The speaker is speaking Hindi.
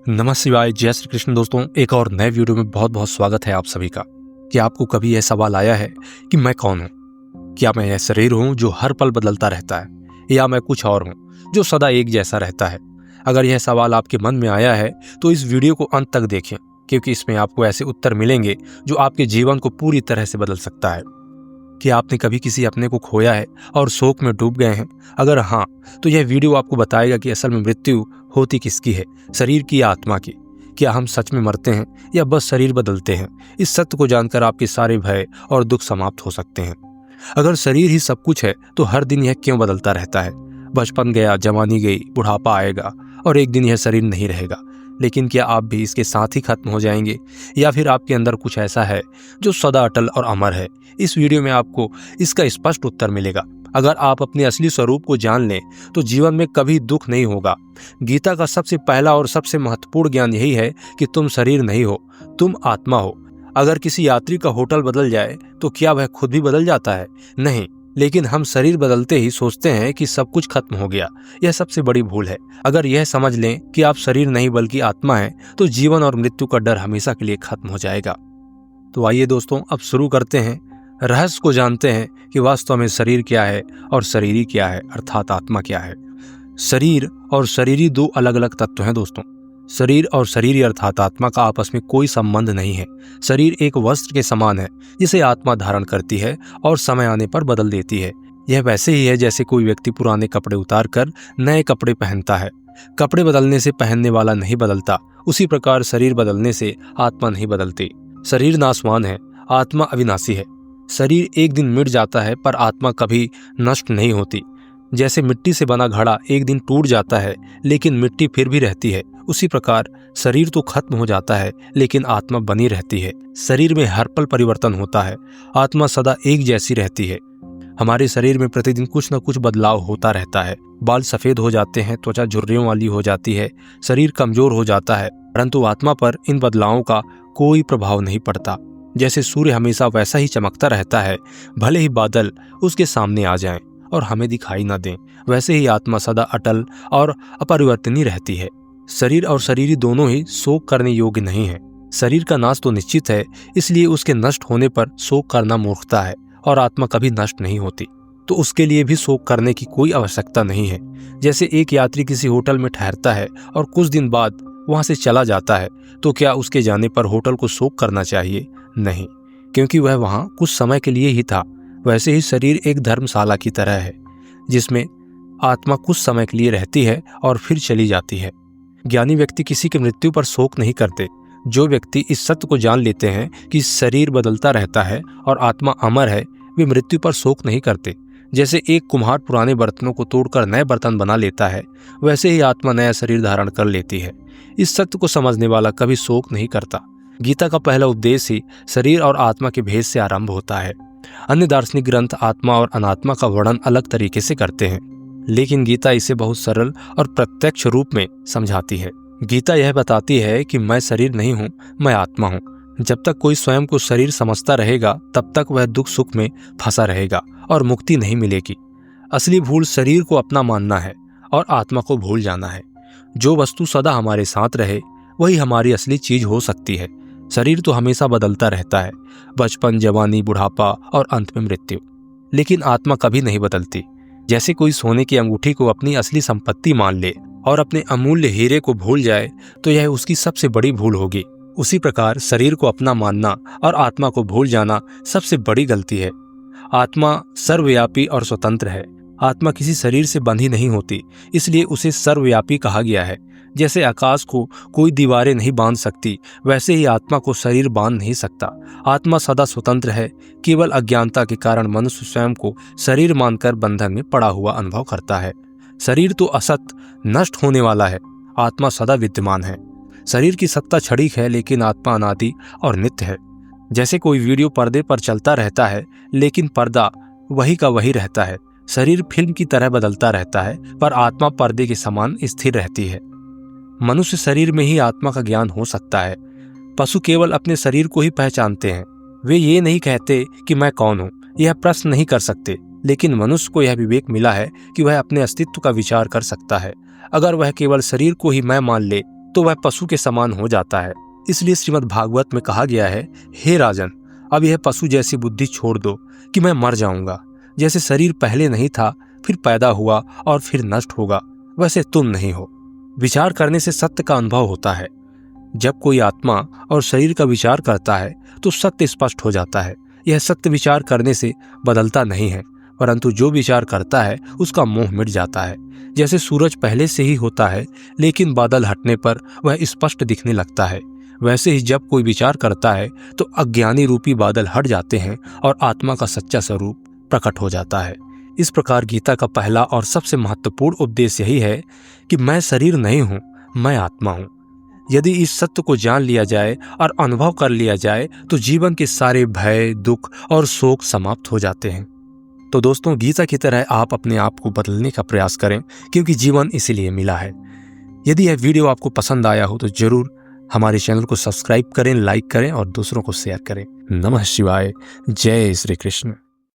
नमः शिवाय, जय श्री कृष्ण। दोस्तों, एक और नए वीडियो में बहुत बहुत स्वागत है आप सभी का। कि आपको कभी यह सवाल आया है कि मैं कौन हूँ? क्या मैं यह शरीर हूँ जो हर पल बदलता रहता है, या मैं कुछ और हूँ जो सदा एक जैसा रहता है? अगर यह सवाल आपके मन में आया है तो इस वीडियो को अंत तक देखें, क्योंकि इसमें आपको ऐसे उत्तर मिलेंगे जो आपके जीवन को पूरी तरह से बदल सकता है। कि आपने कभी किसी अपने को खोया है और शोक में डूब गए हैं? अगर हाँ, तो यह वीडियो आपको बताएगा कि असल में मृत्यु होती किसकी है, शरीर की या आत्मा की। क्या हम सच में मरते हैं या बस शरीर बदलते हैं? इस सत्य को जानकर आपके सारे भय और दुख समाप्त हो सकते हैं। अगर शरीर ही सब कुछ है तो हर दिन यह क्यों बदलता रहता है? बचपन गया, जवानी गई, बुढ़ापा आएगा और एक दिन यह शरीर नहीं रहेगा। लेकिन क्या आप भी इसके साथ ही खत्म हो जाएंगे, या फिर आपके अंदर कुछ ऐसा है जो सदा अटल और अमर है? इस वीडियो में आपको इसका स्पष्ट उत्तर मिलेगा। अगर आप अपने असली स्वरूप को जान लें तो जीवन में कभी दुख नहीं होगा। गीता का सबसे पहला और सबसे महत्वपूर्ण ज्ञान यही है कि तुम शरीर नहीं हो, तुम आत्मा हो। अगर किसी यात्री का होटल बदल जाए तो क्या वह खुद भी बदल जाता है? नहीं, लेकिन हम शरीर बदलते ही सोचते हैं कि सब कुछ खत्म हो गया। यह सबसे बड़ी भूल है। अगर यह समझ लें कि आप शरीर नहीं बल्कि आत्मा हैं, तो जीवन और मृत्यु का डर हमेशा के लिए खत्म हो जाएगा। तो आइए दोस्तों, अब शुरू करते हैं। रहस्य को जानते हैं कि वास्तव में शरीर क्या है और शरीरी क्या है, अर्थात आत्मा क्या है। शरीर और शरीरी दो अलग अलग तत्व हैं दोस्तों। शरीर और शरीरी अर्थात आत्मा का आपस में कोई संबंध नहीं है। शरीर एक वस्त्र के समान है जिसे आत्मा धारण करती है और समय आने पर बदल देती है। यह वैसे ही है जैसे कोई व्यक्ति पुराने कपड़े उतार कर नए कपड़े पहनता है। कपड़े बदलने से पहनने वाला नहीं बदलता, उसी प्रकार शरीर बदलने से आत्मा नहीं बदलती। शरीर नाशवान है, आत्मा अविनाशी है। शरीर एक दिन मिट जाता है पर आत्मा कभी नष्ट नहीं होती। जैसे मिट्टी से बना घड़ा एक दिन टूट जाता है लेकिन मिट्टी फिर भी रहती है, उसी प्रकार शरीर तो खत्म हो जाता है लेकिन आत्मा बनी रहती है। शरीर में हर पल परिवर्तन होता है, आत्मा सदा एक जैसी रहती है। हमारे शरीर में प्रतिदिन कुछ न कुछ बदलाव होता रहता है। बाल सफेद हो जाते हैं, त्वचा झुर्रियों वाली हो जाती है, शरीर कमजोर हो जाता है, परंतु आत्मा पर इन बदलावों का कोई प्रभाव नहीं पड़ता। जैसे सूर्य हमेशा वैसा ही चमकता रहता है, भले ही बादल उसके सामने आ जाएं और हमें दिखाई न दें, वैसे ही आत्मा सदा अटल और अपरिवर्तनीय रहती है। शरीर और शरीरी दोनों ही शोक करने योग्य नहीं है। शरीर का नाश तो निश्चित है, इसलिए उसके नष्ट होने पर शोक करना मूर्खता है, और आत्मा कभी नष्ट नहीं होती, तो उसके लिए भी शोक करने की कोई आवश्यकता नहीं है। जैसे एक यात्री किसी होटल में ठहरता है और कुछ दिन बाद वहां से चला जाता है, तो क्या उसके जाने पर होटल को शोक करना चाहिए? नहीं, क्योंकि वह वहां कुछ समय के लिए ही था। वैसे ही शरीर एक धर्मशाला की तरह है जिसमें आत्मा कुछ समय के लिए रहती है और फिर चली जाती है। ज्ञानी व्यक्ति किसी की मृत्यु पर शोक नहीं करते। जो व्यक्ति इस सत्य को जान लेते हैं कि शरीर बदलता रहता है और आत्मा अमर है, वे मृत्यु पर शोक नहीं करते। जैसे एक कुम्हार पुराने बर्तनों को तोड़कर नए बर्तन बना लेता है, वैसे ही आत्मा नया शरीर धारण कर लेती है। इस सत्य को समझने वाला कभी शोक नहीं करता। गीता का पहला उपदेश ही शरीर और आत्मा के भेद से आरंभ होता है। अन्य दार्शनिक ग्रंथ आत्मा और अनात्मा का वर्णन अलग तरीके से करते हैं, लेकिन गीता इसे बहुत सरल और प्रत्यक्ष रूप में समझाती है। गीता यह बताती है कि मैं शरीर नहीं हूँ, मैं आत्मा हूँ। जब तक कोई स्वयं को शरीर समझता रहेगा तब तक वह दुख सुख में फंसा रहेगा और मुक्ति नहीं मिलेगी। असली भूल शरीर को अपना मानना है और आत्मा को भूल जाना है। जो वस्तु सदा हमारे साथ रहे वही हमारी असली चीज हो सकती है। शरीर तो हमेशा बदलता रहता है, बचपन, जवानी, बुढ़ापा और अंत में मृत्यु, लेकिन आत्मा कभी नहीं बदलती। जैसे कोई सोने की अंगूठी को अपनी असली संपत्ति मान ले और अपने अमूल्य हीरे को भूल जाए तो यह उसकी सबसे बड़ी भूल होगी। उसी प्रकार शरीर को अपना मानना और आत्मा को भूल जाना सबसे बड़ी गलती है। आत्मा सर्वव्यापी और स्वतंत्र है। आत्मा किसी शरीर से बंधी नहीं होती, इसलिए उसे सर्वव्यापी कहा गया है। जैसे आकाश को कोई दीवारें नहीं बांध सकती, वैसे ही आत्मा को शरीर बांध नहीं सकता। आत्मा सदा स्वतंत्र है। केवल अज्ञानता के कारण मनुष्य स्वयं को शरीर मानकर बंधन में पड़ा हुआ अनुभव करता है। शरीर तो असत, नष्ट होने वाला है, आत्मा सदा विद्यमान है। शरीर की सत्ता क्षणिक है, लेकिन आत्मा अनादि और नित्य है। जैसे कोई वीडियो पर्दे पर चलता रहता है लेकिन पर्दा वही का वही रहता है। शरीर फिल्म की तरह बदलता रहता है, पर आत्मा पर्दे के समान स्थिर रहती है। मनुष्य शरीर में ही आत्मा का ज्ञान हो सकता है। पशु केवल अपने शरीर को ही पहचानते हैं, वे ये नहीं कहते कि मैं कौन हूँ, यह प्रश्न नहीं कर सकते। लेकिन मनुष्य को यह विवेक मिला है कि वह अपने अस्तित्व का विचार कर सकता है। अगर वह केवल शरीर को ही मैं मान ले तो वह पशु के समान हो जाता है। इसलिए श्रीमद् भागवत में कहा गया है, हे राजन, अब यह पशु जैसी बुद्धि छोड़ दो कि मैं मर जाऊंगा। जैसे शरीर पहले नहीं था, फिर पैदा हुआ और फिर नष्ट होगा, वैसे तुम नहीं हो। विचार करने से सत्य का अनुभव होता है। जब कोई आत्मा और शरीर का विचार करता है तो सत्य स्पष्ट हो जाता है। यह सत्य विचार करने से बदलता नहीं है, परंतु जो विचार करता है उसका मोह मिट जाता है। जैसे सूरज पहले से ही होता है, लेकिन बादल हटने पर वह स्पष्ट दिखने लगता है, वैसे ही जब कोई विचार करता है तो अज्ञानी रूपी बादल हट जाते हैं और आत्मा का सच्चा स्वरूप प्रकट हो जाता है। इस प्रकार गीता का पहला और सबसे महत्वपूर्ण उपदेश यही है कि मैं शरीर नहीं हूँ, मैं आत्मा हूँ। यदि इस सत्य को जान लिया जाए और अनुभव कर लिया जाए तो जीवन के सारे भय, दुख और शोक समाप्त हो जाते हैं। तो दोस्तों, गीता की तरह आप अपने आप को बदलने का प्रयास करें, क्योंकि जीवन इसीलिए मिला है। यदि यह वीडियो आपको पसंद आया हो तो जरूर हमारे चैनल को सब्सक्राइब करें, लाइक करें और दूसरों को शेयर करें। नमः शिवाय। जय श्री कृष्ण।